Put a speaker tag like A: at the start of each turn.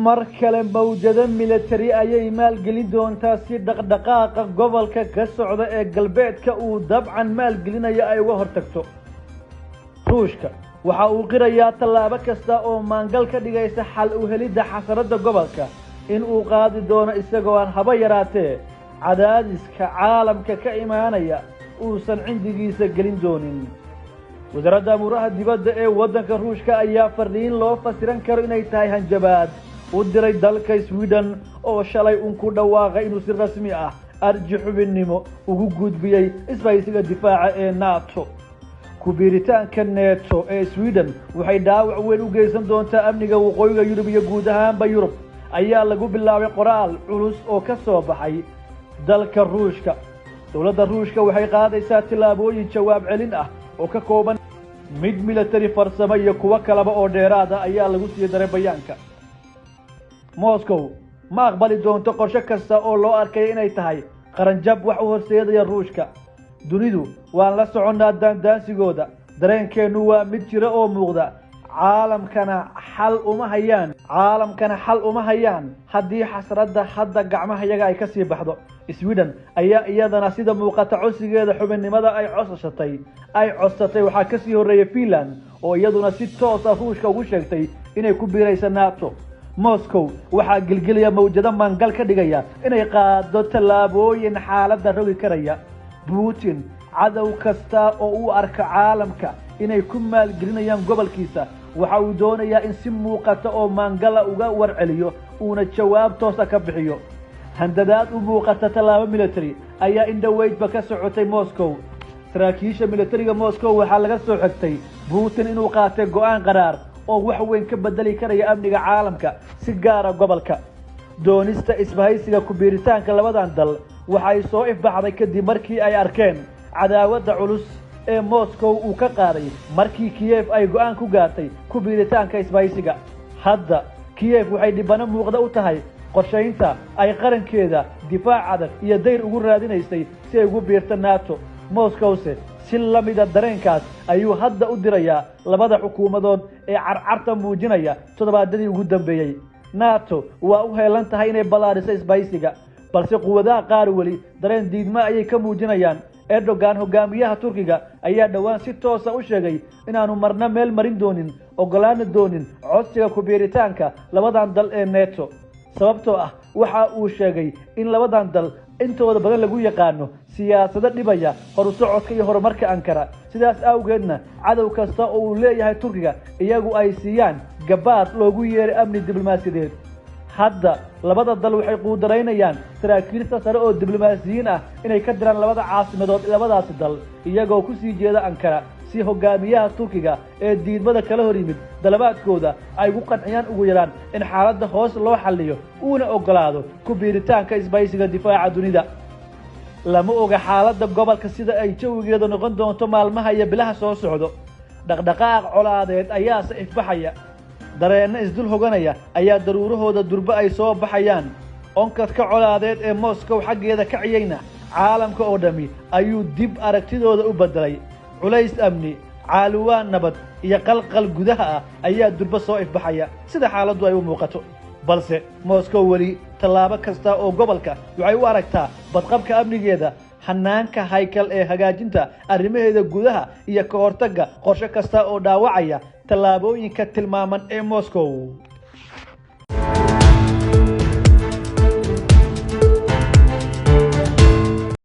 A: markale mawjado military ayay maalgelin doontaa si dhaqdhaqaaqa gobolka ka socda ee galbeedka uu dabcan maalgelinayo ay uga hortagto ruushka waxa uu qirayaa tallaabo kasta oo maangal ka dhigaysa xal u helidda xasarada gobolka in uu qaadi doono isagoo aan haba yaraatee cadaadiska caalamka ka imaanaya uusan cindigiisa gelin doonin wasaaradda amuraha dibadda ee waddanka ruushka ayaa fariin loo fasiran karo inay tahay hanjabaad u diray dalka Sweden oo shalay ku dhawaaqay inuu si rasmi ah arji xubinnimo ugu gudbiyay isbahaysiga difaaca ee NATO ku biiritaanka NATO ee Sweden waxay dhaawac weyn u geysan doontaa amniga waqooyiga Yurub iyo guud ahaanba Yurub ayaa lagu bilaabay qoraal culus oo ka soo baxay dalka ruushka dowladda ruushka waxay qaadaysaa tillaabooyin jawaab celin ah oo ka kooban mid military farsamo iyo kuwa kalaba oo dheeraad ah ayaa lagu sii daray bayaanka Moscow ma aqbali doonto qorshe kasta oo loo arkay inay tahay qaranjab wax u horseedaya ruushka dunidu waan la soconaa daandaansigooda dareenkeenu waa mid jira oo muuqda caalamkana xal uma hayaan haddii xasradda hadda gacmaha iyaga ay ka sii baxdo Sweden ayaa iyadana sida muuqata codsigeeda xubinnimada ay codsatay waxaa ka sii horeeyay Finland oo iyaduna si toos ah ruushka ugu sheegtay inay ku biirayso NATO Moscow waxaa gilgilaya mawjado maangal ka dhigaya inay qaado tallaabooyin xaaladda rogi karaya Putin cadow kasta oo uu arka caalamka inay ku maalgelinayaan gobolkiisa waxa uu doonayaa in si muuqata oo maangala uga warceliyo uuna jawaab toos ah ka bixiyo handadaad u muuqata tallaabo military ayaa indhaweydba ka socotay Moscow saraakiisha militariga Moscow waxaa laga soo xigtay Putin inuu qaatay go'aan qaraar oo wax weyn ka bedeli karaya amniga caalamka si gaar ah gobolka doonista isbahaysiga ku biiritaanka labadan dal waxay soo ifbaxday kadib markii ay arkeen cadaawadda culus ee Moscow uu ka qaaday markii Kiev ay go'aan ku gaartay ku biiritaanka isbahaysiga hadda Kiev waxay dhibano muuqda u tahay qorshaynta ay qarankeeda difaac adag iyo dayr ugu raadinaysay si ay ugu biirto NATO Moscow si lamida dareenkaas ayuu hadda u dirayaa labada xukuumadood ee carcarta muujinaya toddobaadadii ugu dambeeyay NATO waa u heelan tahay inay balaariso isbahaysiga balse quwadaha qaar weli dareen diidma ayay ka muujinayaan Erdogan hogaamiyaha Turkiga ayaa dhawaan si toos ah u sheegay inaanu marna meel marin doonin ogolaan doonin codsiga ku biiritaanka labadan dal ee NATO sababtoo ah waxa uu sheegay in labadan dal intooda badan lagu yaqaano siyaasado dhibaya horusocodka iyo horumarka Ankara sidaas awgeedna cadow kasta oo uu leeyahay Turkiga iyagu ay siiyaan gabaad loogu yeeray amni diblomaasiyadeed hadda labada dal waxay quudaraynayaan saraakiil sare oo diblomaasiyiin ah inay ka diraan labada caasimadood labadaas dal iyagoo ku sii jeeda Ankara si hogaamiyaha Turkiga ee diidmada kala hor yimid dalabaadkooda ay ugu qanciyaan ugu yaraan in xaaladda hoos loo xalliyo uuna ogolaado ku biiritaanka isbahaysiga difaaca dunida lama oga xaaladda gobolka sida ay jawigeedu noqon doonto maalmaha iyo bilaha soo socdo dhaqdhaqaaq colaadeed ayaa si ifbaxaya dareenna isdul hoganaya ayaa daruurahooda durba ay soo baxayaan onkadka colaadeed ee Moscow xaggeeda ka ciyayna caalamka oo dhami ayuu dib aragtidooda u bedelay culays amni caaluwaan nabad iyo qalqal gudaha ah ayaa durba soo ifbaxaya sida xaaladdu ay u muuqato balse Moscow wali tallaabo kasta oo gobolka waxay u aragtaa badqabka amnigeeda hanaanka haykal ee hagaajinta arrimaheeda gudaha iyo ka hortagga qorshe kasta oo dhaawacaya tallaabooyinka tilmaaman ee Moscow